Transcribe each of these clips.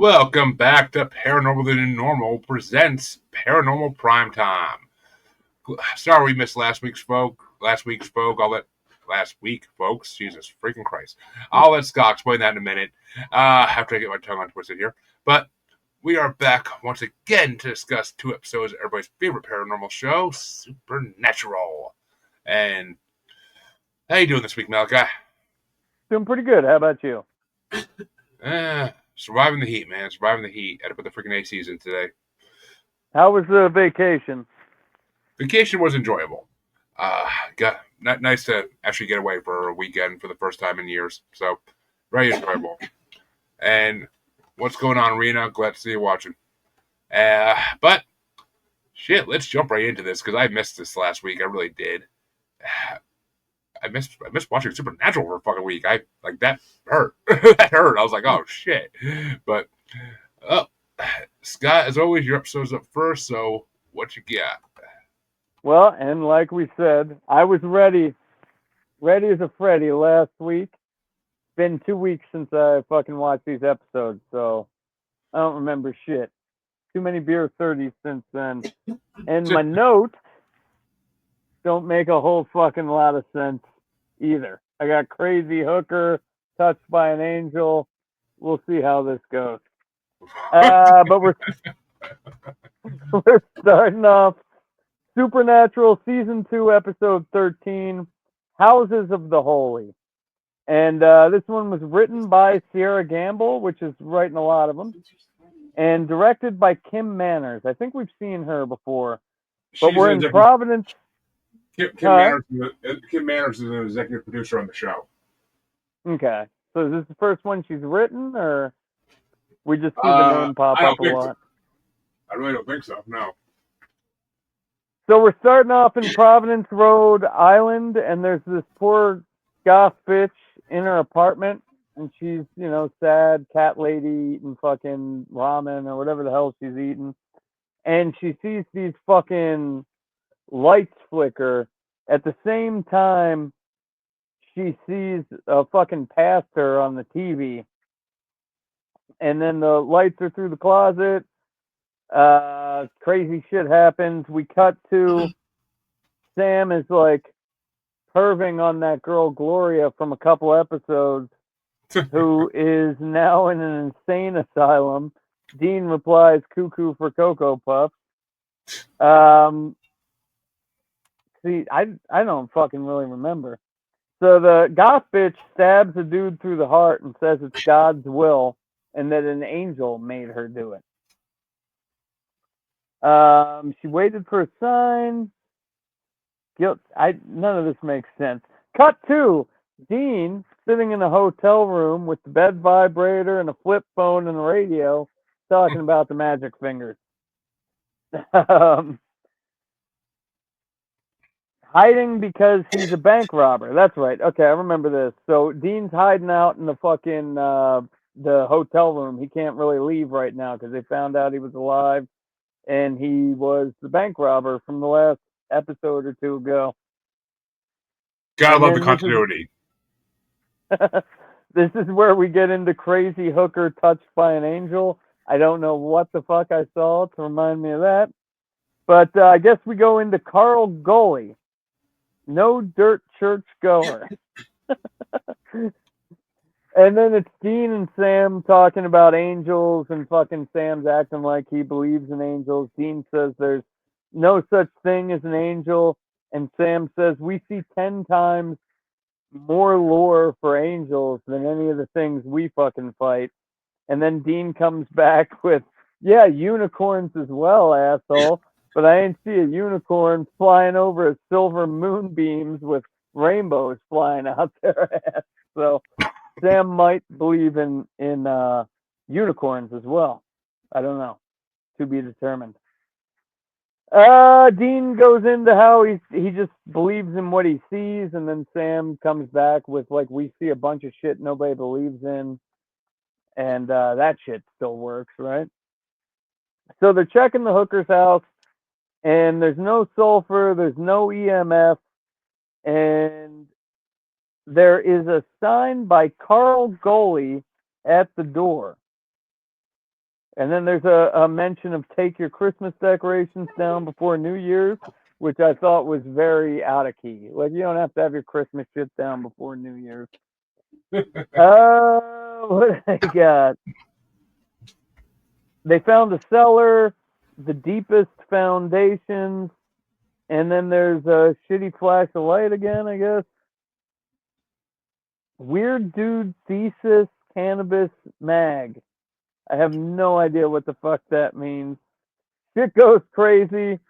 Welcome back to Paranormal Than Normal presents Paranormal Primetime. Sorry we missed last week's folk. Last week, folks. Jesus freaking Christ. I'll let Scott explain that in a minute. After I get my tongue untwisted here. But we are back once again to discuss two episodes of everybody's favorite paranormal show, Supernatural. And how you doing this week, Malachi? Doing pretty good. How about you? Surviving the heat, man. Surviving the heat. Had to put the freaking ACs in today. How was the vacation? Vacation was enjoyable. Got nice to actually get away for a weekend for the first time in years. So very enjoyable. And what's going on, Rena? Glad to see you watching. But shit, let's jump right into this because I missed this last week. I really did. I missed watching Supernatural for a fucking week. I like that hurt. That hurt. I was like, oh shit. But Scott, as always, your episode's up first. So what you got? Well, and like we said, I was ready as a Freddy last week. Been 2 weeks since I fucking watched these episodes, so I don't remember shit. Too many beer 30s since then. And my notes don't make a whole fucking lot of sense either. I got crazy hooker, touched by an angel. We'll see how this goes. But we're starting off Supernatural Season 2, Episode 13, Houses of the Holy. And this one was written by Sierra Gamble, which is writing a lot of them, and directed by Kim Manners. I think we've seen her before. But we're in Providence. Kim Manners is an executive producer on the show. Okay. So is this the first one she's written, or we just see the name pop up a lot? I really don't think so, no. So we're starting off in Providence, Rhode Island, and there's this poor goth bitch in her apartment, and she's, sad cat lady eating fucking ramen or whatever the hell she's eating. And she sees these fucking lights flicker. At the same time, she sees a fucking pastor on the TV. And then the lights are through the closet. Crazy shit happens. We cut to Sam is like perving on that girl Gloria from a couple episodes, who is now in an insane asylum. Dean replies, "Cuckoo for Cocoa Puffs." See, I don't fucking really remember. So the goth bitch stabs a dude through the heart and says it's God's will and that an angel made her do it. She waited for a sign. Guilt. None of this makes sense. Cut to Dean sitting in a hotel room with the bed vibrator and a flip phone and a radio, talking about the magic fingers. Hiding because he's a bank robber. That's right. Okay, I remember this. So Dean's hiding out in the fucking the hotel room. He can't really leave right now because they found out he was alive, and he was the bank robber from the last episode or two ago. Gotta love the continuity. This is where we get into crazy hooker touched by an angel. I don't know what the fuck I saw to remind me of that. But I guess we go into Carl Gully. No dirt church goer. And then it's Dean and Sam talking about angels, and fucking Sam's acting like he believes in angels. Dean says there's no such thing as an angel, and Sam says we see 10 times more lore for angels than any of the things we fucking fight. And then Dean comes back with, yeah, unicorns as well, asshole. But I ain't see a unicorn flying over silver moonbeams with rainbows flying out their ass. So Sam might believe in unicorns as well. I don't know. To be determined. Dean goes into how he just believes in what he sees, and then Sam comes back with like, we see a bunch of shit nobody believes in, and that shit still works, right? So they're checking the hooker's house, and there's no sulfur, there's no EMF, and there is a sign by Carl Gully at the door. And then there's a mention of take your Christmas decorations down before New Year's, which I thought was very out of key. Like, you don't have to have your Christmas shit down before New Year's. What I got? They found a cellar, the deepest foundations, and then there's a shitty flash of light again, I guess. Weird dude thesis cannabis mag. I have no idea what the fuck that means. Shit goes crazy,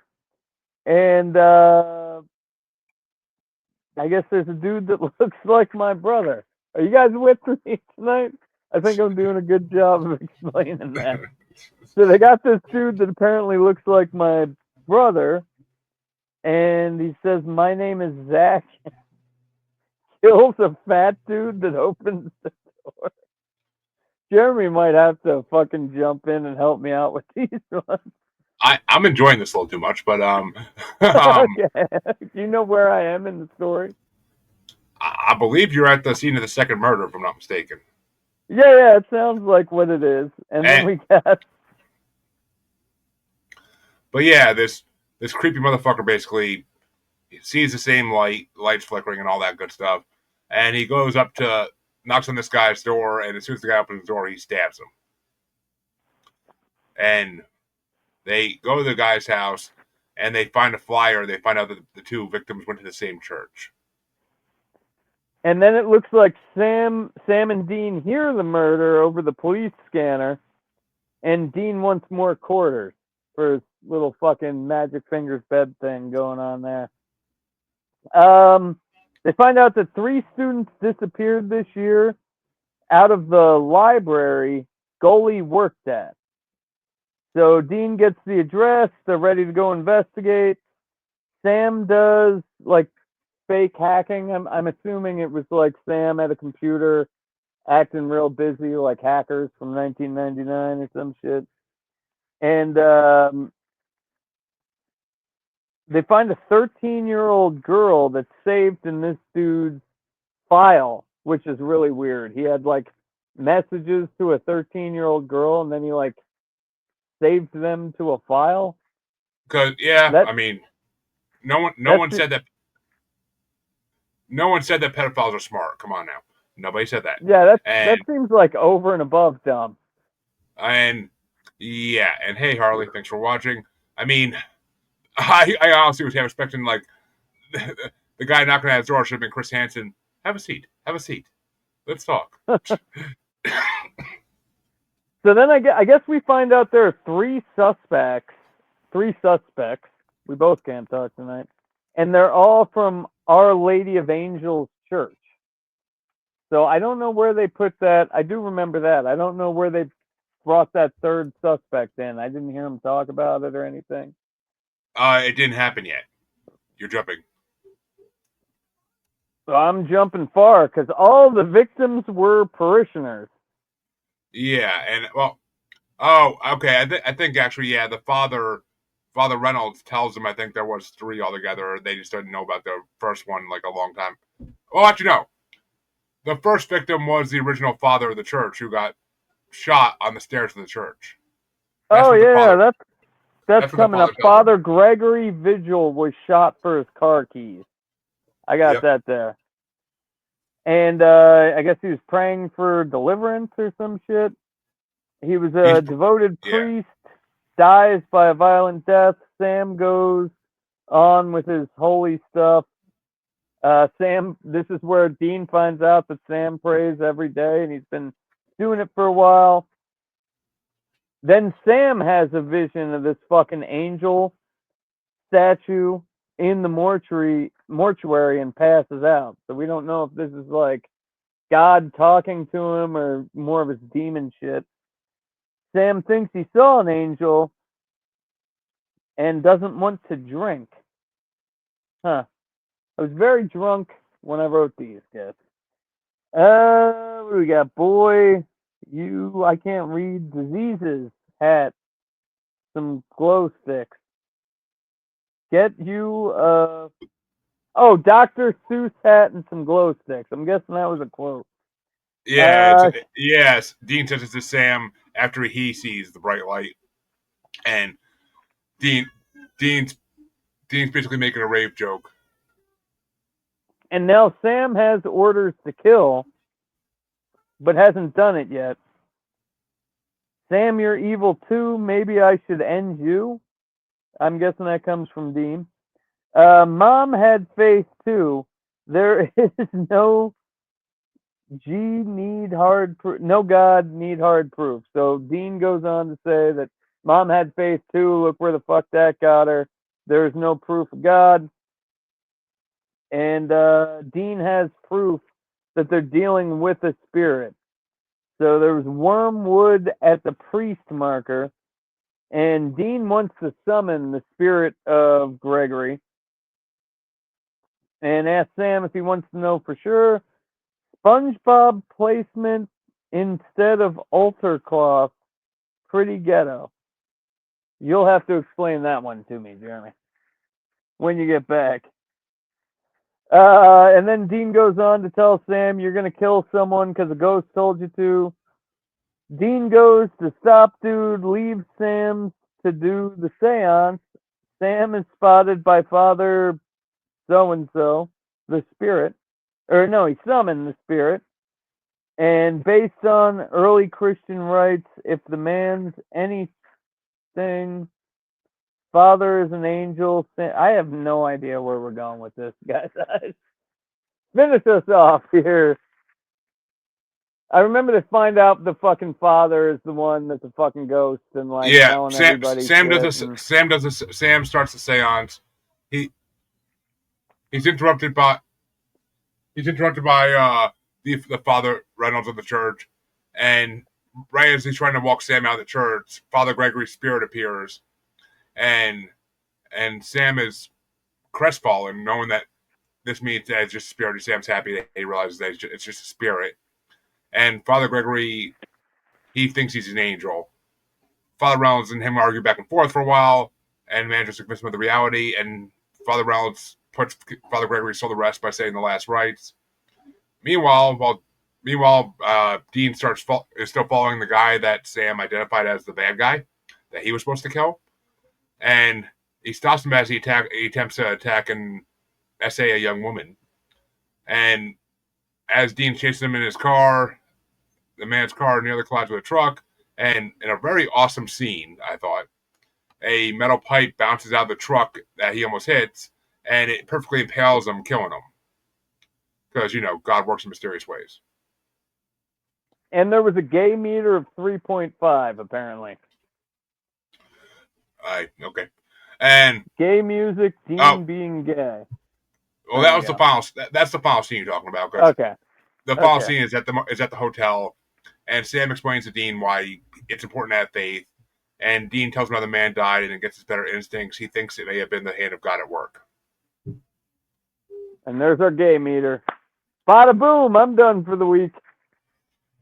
and I guess there's a dude that looks like my brother. Are you guys with me tonight? I think I'm doing a good job of explaining that. So they got this dude that apparently looks like my brother, and he says, "My name is Zach." Kills a fat dude that opens the door. Jeremy might have to fucking jump in and help me out with these ones. I'm enjoying this a little too much, but Okay. Do you know where I am in the story? I believe you're at the scene of the second murder, if I'm not mistaken. Yeah, it sounds like what it is. And then And, we got but yeah, this creepy motherfucker basically sees the same lights flickering and all that good stuff, and he goes up to knocks on this guy's door, and as soon as the guy opens the door, he stabs him. And they go to the guy's house, and they find a flyer. They find out that the two victims went to the same church. and then it looks like Sam and Dean hear the murder over the police scanner, and Dean wants more quarters for his little fucking magic fingers bed thing going on there. They find out that 3 students disappeared this year out of the library Goalie worked at. So Dean gets the address. They're ready to go investigate. Sam does like fake hacking. I'm assuming it was like Sam at a computer acting real busy like hackers from 1999 or some shit. And they find a 13-year-old girl that's saved in this dude's file, which is really weird. He had like messages to a 13-year-old girl, and then he like saved them to a file. Because yeah, That I mean, no that's one said that. No one said that pedophiles are smart. Come on now, nobody said that. yeah, that And seems like over and above dumb. and yeah, and hey Harley, thanks for watching. I mean, I honestly was expecting like the guy knocking at his door should have been Chris Hansen. Have a seat. Have a seat. Let's talk. So then I guess we find out there are 3 suspects. 3 suspects. We both can't talk tonight, and they're all from Our Lady of Angels Church. So I don't know where they put that. I do remember that. I don't know where they brought that 3rd suspect in. I didn't hear him talk about it or anything. It didn't happen yet. You're jumping. So I'm jumping far because all the victims were parishioners. Yeah, and well, oh, okay. I think actually, yeah, the Father Reynolds tells them I think there was 3 altogether. They just didn't know about the first one like a long time. Well, actually, no. The first victim was the original father of the church who got shot on the stairs of the church. That's Oh what the yeah, father. that's That's what the coming up. father tells them. Father Gregory Vigil was shot for his car keys. I got Yep. that there. And I guess he was praying for deliverance or some shit. He was a devoted Yeah. priest, dies by a violent death. Sam goes on with his holy stuff. Sam, this is where Dean finds out that Sam prays every day, and he's been doing it for a while. Then Sam has a vision of this fucking angel statue in the mortuary and passes out. So we don't know if this is like God talking to him or more of his demon shit. Sam thinks he saw an angel and doesn't want to drink. Huh. I was very drunk when I wrote these, guys. What do we got? Boy, I can't read. Diseases, hat, some glow sticks. Get you, Dr. Seuss hat and some glow sticks. I'm guessing that was a quote. Yeah. Yes. Dean says it's to Sam, after he sees the bright light, and Dean Dean's Dean's basically making a rape joke. And now Sam has orders to kill, but hasn't done it yet. Sam, you're evil too. Maybe I should end you. I'm guessing that comes from Dean. Mom had faith too. There is no no God need hard proof. So Dean goes on to say that Mom had faith too. Look where the fuck that got her. There's no proof of God. And Dean has proof that they're dealing with a spirit. So there was wormwood at the priest marker, and Dean wants to summon the spirit of Gregory and asks Sam if he wants to know for sure. SpongeBob placement instead of altar cloth, pretty ghetto. You'll have to explain that one to me, Jeremy, when you get back. And then Dean goes on to tell Sam, you're going to kill someone because a ghost told you to. Dean goes to stop dude, leaves Sam to do the seance. Sam is spotted by Father so-and-so, the spirit. Or no, he summoned the spirit. And based on early Christian rites, if the man's anything, Father is an angel. I have no idea where we're going with this, guys. Finish us off here. I remember to find out the fucking father is the one that's a fucking ghost and like Yeah, telling everybody Sam shit. does this. Sam does this. Sam starts the seance. He he's interrupted by the Father Reynolds of the church, and right as he's trying to walk Sam out of the church, Father Gregory's spirit appears, and Sam is crestfallen, knowing that this means that it's just a spirit. Sam's happy that he realizes that it's just a spirit, and Father Gregory, he thinks he's an angel. Father Reynolds and him argue back and forth for a while, and manages to convince him of the reality. And Father Reynolds puts Father Gregory to the rest by saying the last rites. Meanwhile, Dean is still following the guy that Sam identified as the bad guy that he was supposed to kill, and he stops him as he attempts to attack and essay a young woman. And as Dean chases him in his car, the man's car nearly collides with a truck. And in a very awesome scene, I thought, a metal pipe bounces out of the truck that he almost hits, and it perfectly impales him, killing him. Because, God works in mysterious ways. And there was a gay meter of 3.5, apparently. Okay. And gay music, Dean being gay. Well, that was the final. That's the final scene you're talking about. Okay. The final scene is at the hotel, and Sam explains to Dean why it's important to have faith. And Dean tells him how the man died, and it gets his better instincts. He thinks it may have been the hand of God at work. And there's our gay meter. Bada boom! I'm done for the week.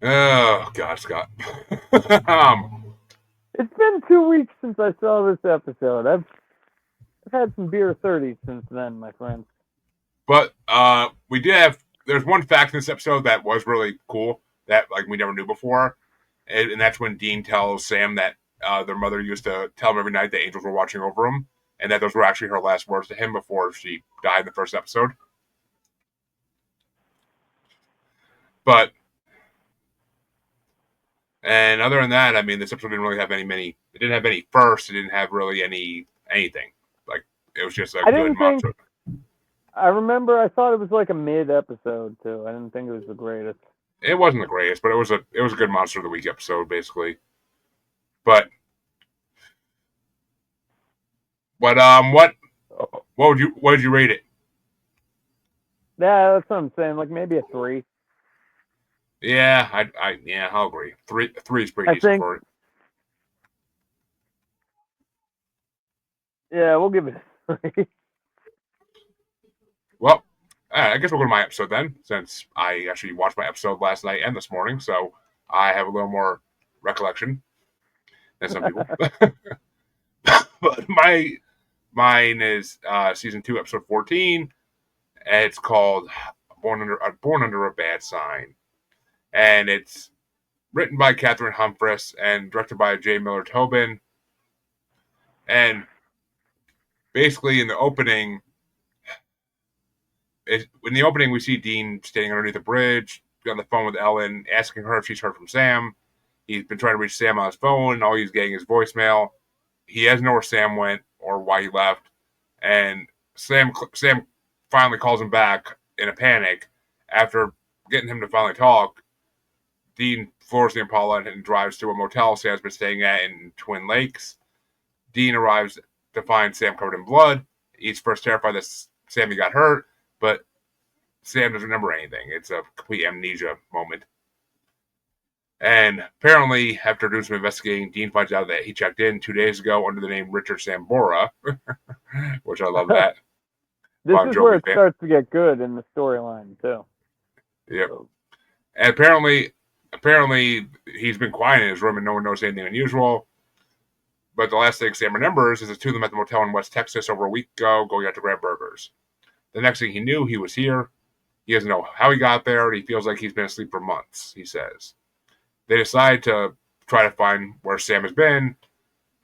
Oh God, Scott. It's been 2 weeks since I saw this episode. I've had some beer 30 since then, my friend. But we did have. There's one fact in this episode that was really cool that we never knew before, and that's when Dean tells Sam that their mother used to tell him every night that angels were watching over him, and that those were actually her last words to him before she died in the first episode. But and other than that, this episode didn't really have many. It didn't have any firsts. It didn't have really anything. It was just a good monster. I remember I thought it was like a mid episode too. I didn't think it was the greatest. It wasn't the greatest, but it was a good monster of the week episode, basically. But what would you rate it? Yeah, that's what I'm saying. Like maybe a 3. Yeah, I'll agree. Three is pretty decent for it. Yeah, we'll give it a 3. Well, I guess we'll go to my episode then, since I actually watched my episode last night and this morning, so I have a little more recollection than some people. But mine is season 2, episode 14. And it's called Born Under a Bad Sign, and it's written by Catherine Humphris and directed by J. Miller Tobin. And basically, in the opening, we see Dean standing underneath a bridge on the phone with Ellen, asking her if she's heard from Sam. He's been trying to reach Sam on his phone, and all he's getting is voicemail. He doesn't know where Sam went or why he left, and Sam finally calls him back in a panic after getting him to finally talk. Dean floors the Impala and drives to a motel Sam's been staying at in Twin Lakes. Dean arrives to find Sam covered in blood. He's first terrified that Sammy got hurt, but Sam doesn't remember anything. It's a complete amnesia moment. And apparently, after doing some investigating, Dean finds out that he checked in 2 days ago under the name Richard Sambora, which I love that. This is where it starts to get good in the storyline, too. Yep. So. And apparently, he's been quiet in his room and no one knows anything unusual. But the last thing Sam remembers is the two of them at the motel in West Texas over a week ago going out to grab burgers. The next thing he knew, he was here. He doesn't know how he got there. He feels like he's been asleep for months, he says. They decide to try to find where Sam has been,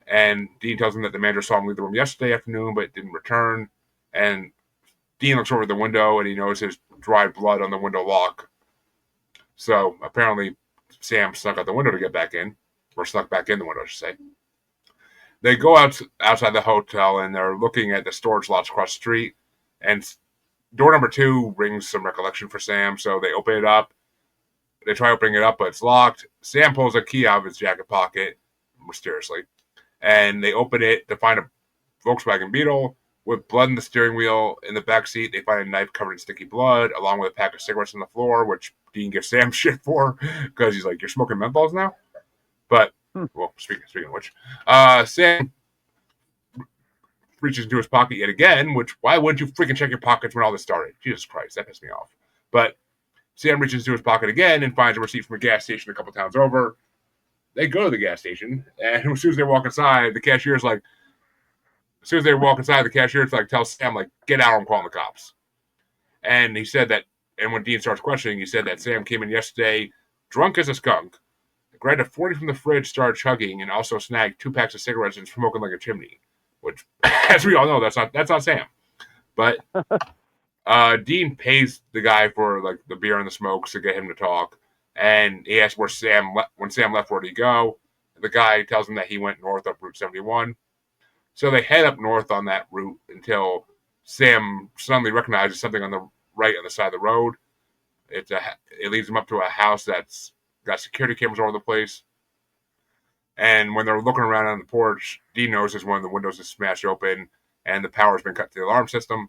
and Dean tells him that the manager saw him leave the room yesterday afternoon but didn't return. And Dean looks over the window and he notices dried blood on the window lock. So apparently Sam snuck out the window to get back in, or snuck back in the window, I should say. They go outside the hotel and they're looking at the storage lots across the street, and door number 2 rings some recollection for Sam, so they open it up. They try opening it up, but it's locked. Sam pulls a key out of his jacket pocket, mysteriously, and they open it to find a Volkswagen Beetle with blood in the steering wheel. In the back seat, they find a knife covered in sticky blood, along with a pack of cigarettes on the floor, which Dean gives Sam shit for, because he's like, "You're smoking menthols now?" But, well, speaking of which, Sam reaches into his pocket yet again, which, why wouldn't you freaking check your pockets when all this started? Jesus Christ, that pissed me off. But Sam reaches into his pocket again and finds a receipt from a gas station a couple towns over. They go to the gas station, and as soon as they walk inside, the cashier's like, tells Sam, like, "Get out, I'm calling the cops." And he said that, and when Dean starts questioning, he said that Sam came in yesterday drunk as a skunk, grabbed a 40 from the fridge, started chugging, and also snagged 2 packs of cigarettes and smoking like a chimney. Which, as we all know, that's not Sam. But Dean pays the guy for like the beer and the smokes to get him to talk, and he asks when Sam left, where did he go? The guy tells him that he went north up Route 71. So they head up north on that route until Sam suddenly recognizes something on the right on the side of the road. It leads him up to a house that's got security cameras all over the place. And when they're looking around on the porch, Dean notices one of the windows is smashed open and the power's been cut to the alarm system.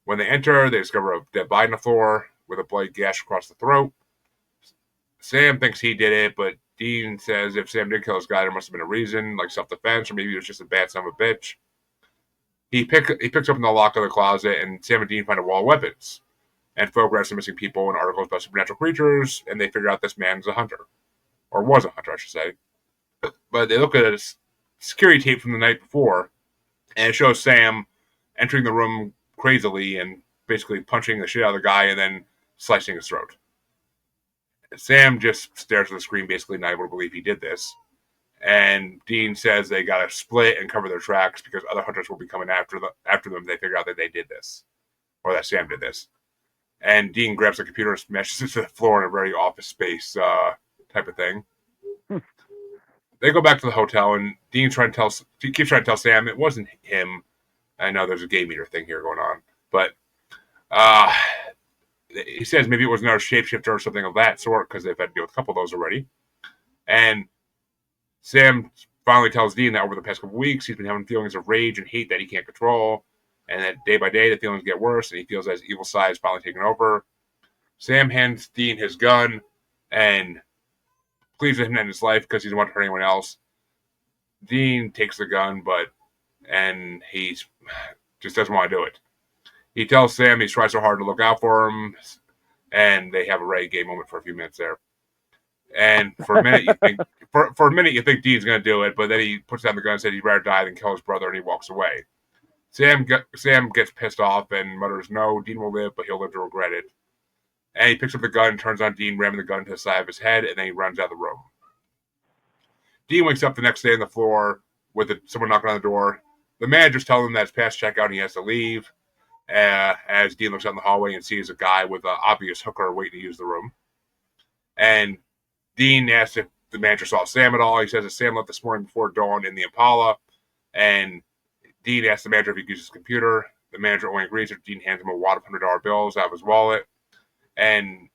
When they enter, they discover a dead body on the floor with a bloody gash across the throat. Sam thinks he did it, but Dean says if Sam did kill this guy, there must have been a reason, like self-defense, or maybe he was just a bad son of a bitch. He picks open the lock of the closet, and Sam and Dean find a wall of weapons and photographs of missing people and articles about supernatural creatures, and they figure out this man is a hunter. Or was a hunter, I should say. But they look at a security tape from the night before, and it shows Sam entering the room crazily and basically punching the shit out of the guy and then slicing his throat. Sam just stares at the screen, basically not able to believe he did this. And Dean says they got to split and cover their tracks because other hunters will be coming after them. They figure out that they did this, or that Sam did this. And Dean grabs the computer and smashes it to the floor in a very Office Space type of thing. They go back to the hotel, and Dean keeps trying to tell Sam it wasn't him. I know there's a gay meter thing here going on, but he says maybe it was another shapeshifter or something of that sort because they've had to deal with a couple of those already. And Sam finally tells Dean that over the past couple of weeks he's been having feelings of rage and hate that he can't control, and that day by day the feelings get worse, and he feels that his evil side is finally taken over. Sam hands Dean his gun and pleads with him to end his life because he doesn't want to hurt anyone else. Dean takes the gun, and he just doesn't want to do it. He tells Sam he's tried so hard to look out for him, and they have a very gay moment for a few minutes there. And for a minute, you think Dean's going to do it, but then he puts down the gun and says he'd rather die than kill his brother, and he walks away. Sam gets pissed off and mutters, "No, Dean will live, but he'll live to regret it." And he picks up the gun, turns on Dean, ramming the gun to the side of his head, and then he runs out of the room. Dean wakes up the next day on the floor with someone knocking on the door. The manager's telling him that it's past checkout and he has to leave. As Dean looks out in the hallway and sees a guy with an obvious hooker waiting to use the room. And Dean asks if the manager saw Sam at all. He says that Sam left this morning before dawn in the Impala. And Dean asks the manager if he could use his computer. The manager only agrees if Dean hands him a wad of $100 bills out of his wallet. And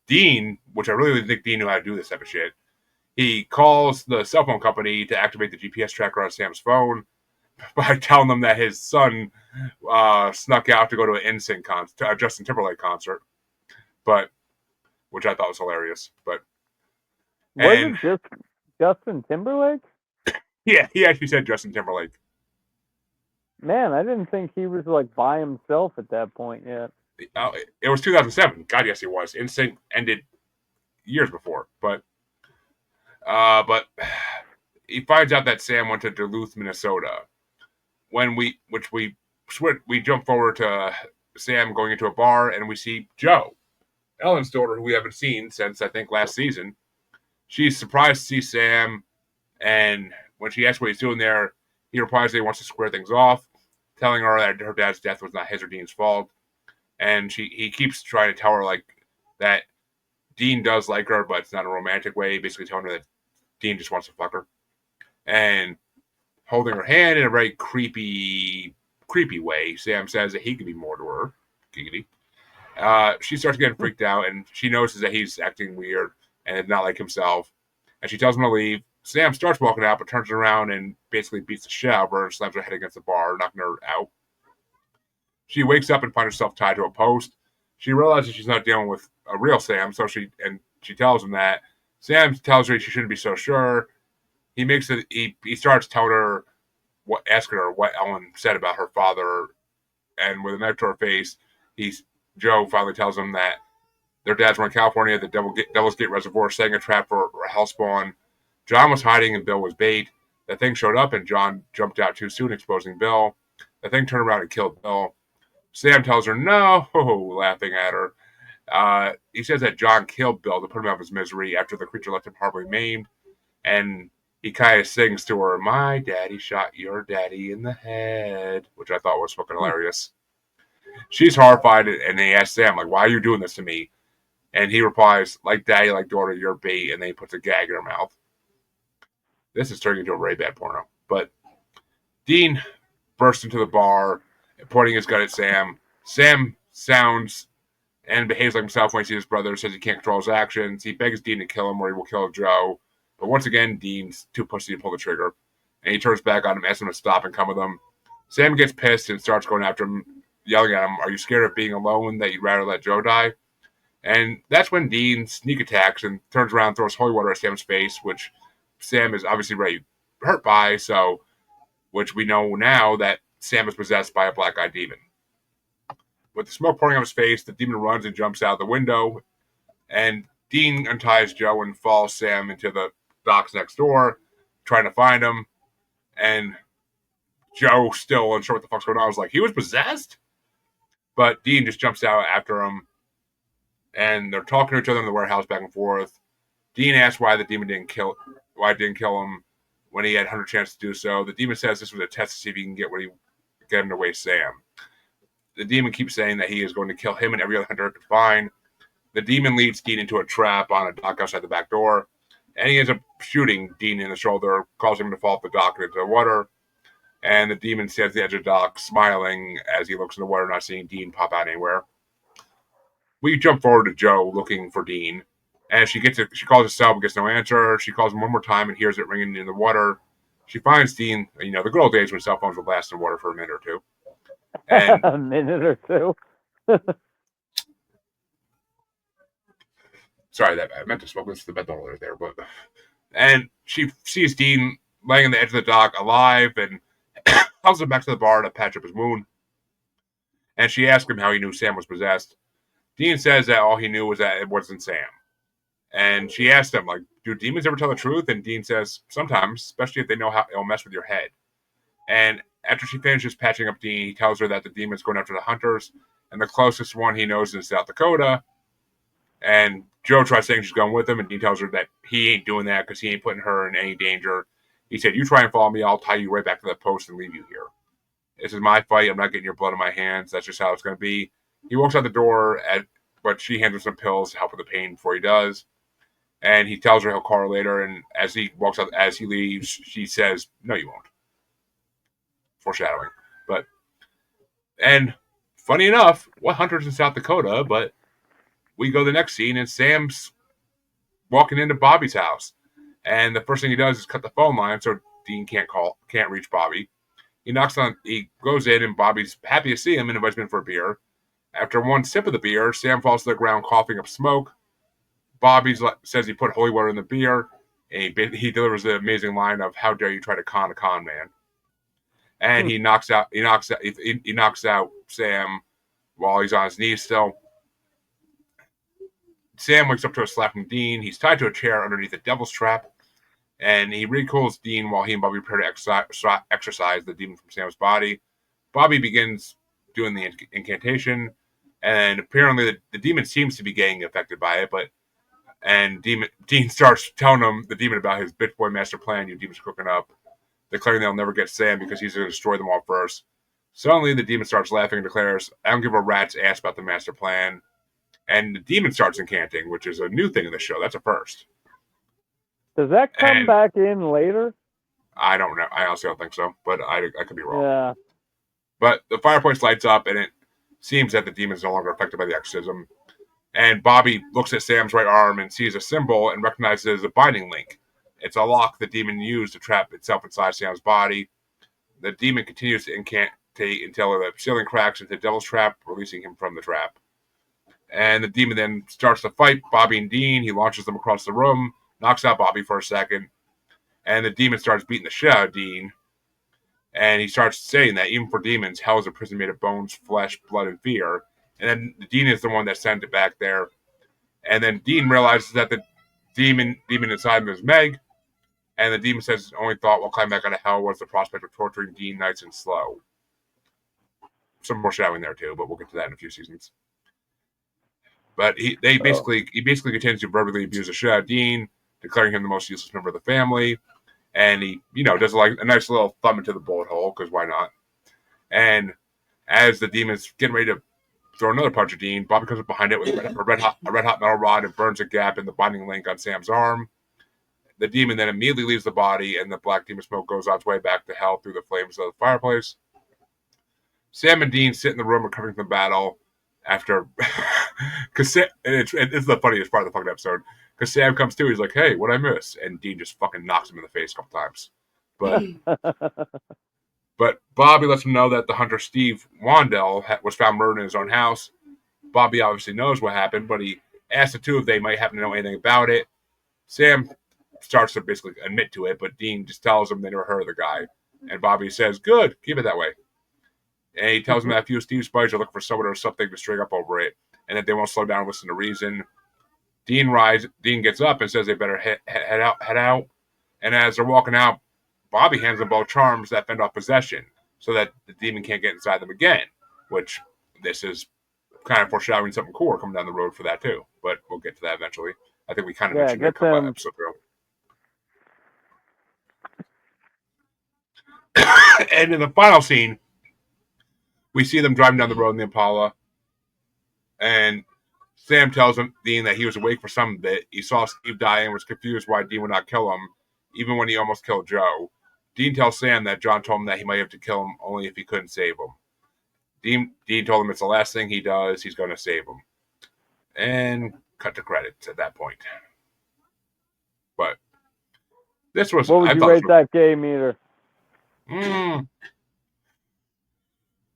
Dean, which I really didn't think Dean knew how to do this type of shit, he calls the cell phone company to activate the GPS tracker on Sam's phone by telling them that his son snuck out to go to an NSYNC concert, a Justin Timberlake concert, but which I thought was hilarious. But was it just Justin Timberlake? Yeah, he actually said Justin Timberlake. Man, I didn't think he was like by himself at that point yet. It was 2007. God, yes, he was. NSYNC ended years before, but he finds out that Sam went to Duluth, Minnesota. We jump forward to Sam going into a bar, and we see Joe, Ellen's daughter, who we haven't seen since I think last season. She's surprised to see Sam, and when she asks what he's doing there, he replies that he wants to square things off, telling her that her dad's death was not his or Dean's fault. And he keeps trying to tell her like that Dean does like her, but it's not a romantic way, basically telling her that Dean just wants to fuck her. And holding her hand in a very creepy way, Sam says that he could be more to her. Giggity. She starts getting freaked out, and she notices that he's acting weird and not like himself. And she tells him to leave. Sam starts walking out, but turns around and basically beats the shit out of her and slams her head against the bar, knocking her out. She wakes up and finds herself tied to a post. She realizes she's not dealing with a real Sam, so she tells him that. Sam tells her she shouldn't be so sure. He starts telling her asking her what Ellen said about her father, and with a knife to her face, Joe finally tells him that their dads were in California at the Devil's Gate Reservoir, setting a trap for a hell spawn. John was hiding and Bill was bait. The thing showed up and John jumped out too soon, exposing Bill. The thing turned around and killed Bill. Sam tells her no, laughing at her. He says that John killed Bill to put him out of his misery after the creature left him horribly maimed. And he kind of sings to her, "My daddy shot your daddy in the head," which I thought was fucking hilarious. She's horrified, and they ask Sam, like, "Why are you doing this to me?" And he replies, "Like daddy, like daughter, you're bait," and then he puts a gag in her mouth. This is turning into a very bad porno. But Dean bursts into the bar, pointing his gun at Sam. Sam sounds and behaves like himself when he sees his brother, says he can't control his actions. He begs Dean to kill him or he will kill Joe. But once again, Dean's too pussy to pull the trigger. And he turns back on him, asks him to stop and come with him. Sam gets pissed and starts going after him, yelling at him, "Are you scared of being alone that you'd rather let Joe die?" And that's when Dean sneak attacks and turns around and throws holy water at Sam's face, which Sam is obviously very hurt by, which we know now that Sam is possessed by a black-eyed demon. With the smoke pouring out of his face, the demon runs and jumps out the window, and Dean unties Joe and follows Sam into the docks next door, trying to find him. And Joe, still unsure what the fuck's going on, was like, he was possessed? But Dean just jumps out after him, and they're talking to each other in the warehouse back and forth. Dean asks why it didn't kill him when he had 100 chances to do so. The demon says this was a test to see if he can get him to waste Sam. The demon keeps saying that he is going to kill him and every other hunter it could find. The demon leads Dean into a trap on a dock outside the back door, and he ends up shooting Dean in the shoulder, causing him to fall off the dock into the water. And the demon stands at the edge of the dock, smiling as he looks in the water, not seeing Dean pop out anywhere. We jump forward to Joe looking for Dean, and she calls his cell but gets no answer. She calls him one more time and hears it ringing in the water. She finds Dean, the good old days when cell phones would last in water for a minute or two. And a minute or two. Sorry, that I meant to smoke this to the bed earlier there, and she sees Dean laying on the edge of the dock alive and calls him back to the bar to patch up his wound. And she asks him how he knew Sam was possessed. Dean says that all he knew was that it wasn't Sam. And she asked him, like, do demons ever tell the truth? And Dean says, sometimes, especially if they know how it'll mess with your head. And after she finishes patching up Dean, he tells her that the demon's going after the hunters, and the closest one he knows is South Dakota. And Joe tries saying she's going with him, and Dean tells her that he ain't doing that because he ain't putting her in any danger. He said, "You try and follow me, I'll tie you right back to that post and leave you here. This is my fight. I'm not getting your blood on my hands. That's just how it's going to be." He walks out the door, but she hands him some pills to help with the pain before he does. And he tells her he'll call her later. And as he walks out, as he leaves, she says, "No, you won't." Foreshadowing. But and funny enough, what Hunter's in South Dakota? But we go to the next scene, and Sam's walking into Bobby's house, and the first thing he does is cut the phone line so Dean can't reach Bobby. He goes in, and Bobby's happy to see him and invites him in for a beer. After one sip of the beer, Sam falls to the ground coughing up smoke. Bobby says he put holy water in the beer, and he delivers the amazing line of "How dare you try to con a con man?" And he knocks out Sam while he's on his knees still. Sam wakes up to a slap from Dean. He's tied to a chair underneath a devil's trap, and he ridicules Dean while he and Bobby prepare to exorcise the demon from Sam's body. Bobby begins doing the incantation, and apparently the demon seems to be getting affected by it, Dean starts telling the demon about his bitch boy master plan you demons are cooking up, declaring they'll never get Sam because he's going to destroy them all first. Suddenly, the demon starts laughing and declares, "I don't give a rat's ass about the master plan." And the demon starts incanting, which is a new thing in the show. That's a first. Does that come And back in later? I don't know. I honestly don't think so, but I could be wrong. Yeah. But the fireplace lights up, and it seems that the demon is no longer affected by the exorcism. And Bobby looks at Sam's right arm and sees a symbol and recognizes it as a binding link. It's a lock the demon used to trap itself inside Sam's body. The demon continues to incantate until the ceiling cracks into the devil's trap, releasing him from the trap. And the demon then starts to fight Bobby and Dean. He launches them across the room, knocks out Bobby for a second, and the demon starts beating the shit out of Dean. And he starts saying that even for demons, hell is a prison made of bones, flesh, blood, and fear. And then the Dean is the one that sent it back there. And then Dean realizes that the demon inside him is Meg. And the demon says his only thought while climbing back out of hell was the prospect of torturing Dean nice and slow. Some foreshadowing there too, but we'll get to that in a few seasons. But he basically continues to verbally abuse the shit out of Dean, declaring him the most useless member of the family. And he, does like a nice little thumb into the bullet hole, because why not? And as the demon's getting ready to throw another punch at Dean, Bobby comes up behind it with a red hot metal rod and burns a gap in the binding link on Sam's arm. The demon then immediately leaves the body, and the black demon smoke goes on its way back to hell through the flames of the fireplace. Sam and Dean sit in the room recovering from the battle after, because it's the funniest part of the fucking episode. Because Sam comes to, he's like, "Hey, what'd I miss?" And Dean just fucking knocks him in the face a couple times. But Bobby lets him know that the hunter Steve Wandell was found murdered in his own house. Bobby obviously knows what happened, but he asks the two if they might happen to know anything about it. Sam starts to basically admit to it, but Dean just tells him they never heard of the guy. And Bobby says, "Good, keep it that way." And he tells him that a few Steve spies are looking for someone or something to string up over it, and that they won't slow down and listen to reason. Dean gets up and says they better head out. And as they're walking out, Bobby hands them both charms that fend off possession, so that the demon can't get inside them again. Which this is kind of foreshadowing something cool coming down the road for that too. But we'll get to that eventually. I think we kind of mentioned it a couple of episodes ago. And in the final scene, we see them driving down the road in the Impala, and Sam tells Dean that he was awake for some bit. He saw Steve die and was confused why Dean would not kill him, even when he almost killed Joe. Dean tells Sam that John told him that he might have to kill him only if he couldn't save him. Dean told him it's the last thing he does. He's going to save him. And cut to credits at that point. But this was... What would you rate that gay meter?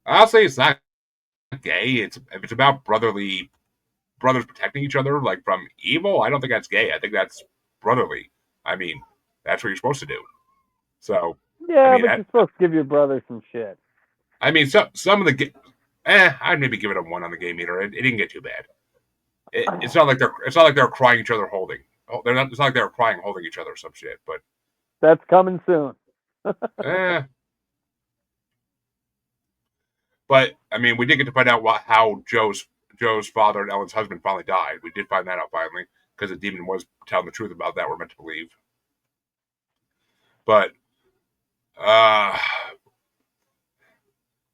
I'll say it's not gay. It's about brothers protecting each other, like, from evil. I don't think that's gay. I think that's brotherly. I mean, that's what you're supposed to do. So... Yeah, but you're supposed to give your brother some shit. I mean, some of the... I'd maybe give it a 1 on the gay meter. It didn't get too bad. It's not like they're crying each other holding. It's not like they're crying holding each other or some shit. But that's coming soon. But I mean, we did get to find out how Joe's Joe's father and Ellen's husband finally died. We did find that out finally because the demon was telling the truth about that. We're meant to believe, but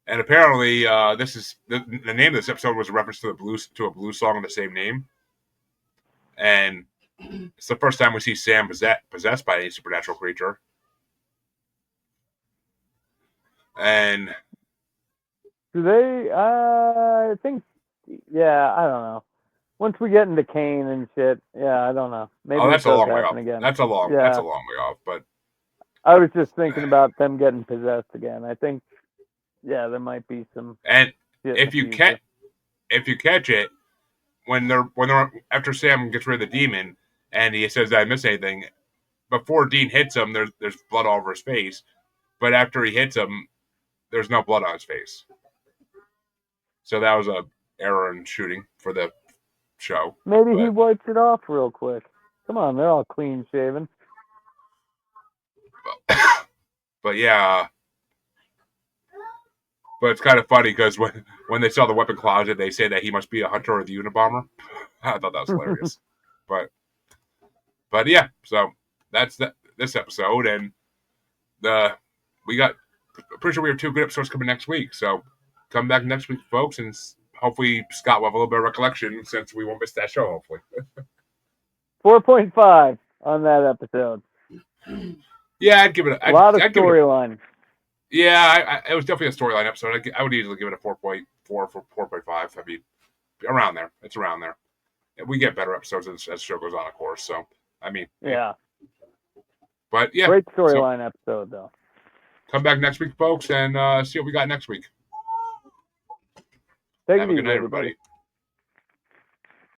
and apparently this is the name of this episode was a reference to a blues song of the same name, and it's the first time we see Sam possessed by any supernatural creature, and do they? I think. Yeah, I don't know. Once we get into Kane and shit, yeah, I don't know. Maybe it that's a does long way happen off. again. That's a long Yeah, way off. But I was just thinking about them getting possessed again. I think, yeah, there might be some and shit in if the you future. catch it when they're after Sam gets rid of the demon and he says, "Did I miss anything?" Before Dean hits him, there's blood all over his face, but after he hits him, there's no blood on his face. So that was a error in shooting for the show. Maybe he But wipes it off real quick. Come on, they're all clean shaven. but yeah, but it's kind of funny because when they saw the weapon closet, they say that he must be a hunter or the Unabomber. I thought that was hilarious. But yeah, so that's this episode, and we got pretty sure we have 2 good episodes coming next week. So come back next week, folks, and hopefully Scott will have a little bit of recollection since we won't miss that show. Hopefully, 4.5 on that episode. yeah, I'd give it a lot of storyline. Yeah, it was definitely a storyline episode. I would easily give it a 4.4 for 4.5. I mean, around there. It's around there. We get better episodes as the show goes on, of course. So, I mean, yeah. But yeah, great storyline episode though. Come back next week, folks, and see what we got next week. Take Have it a easy, good night, everybody.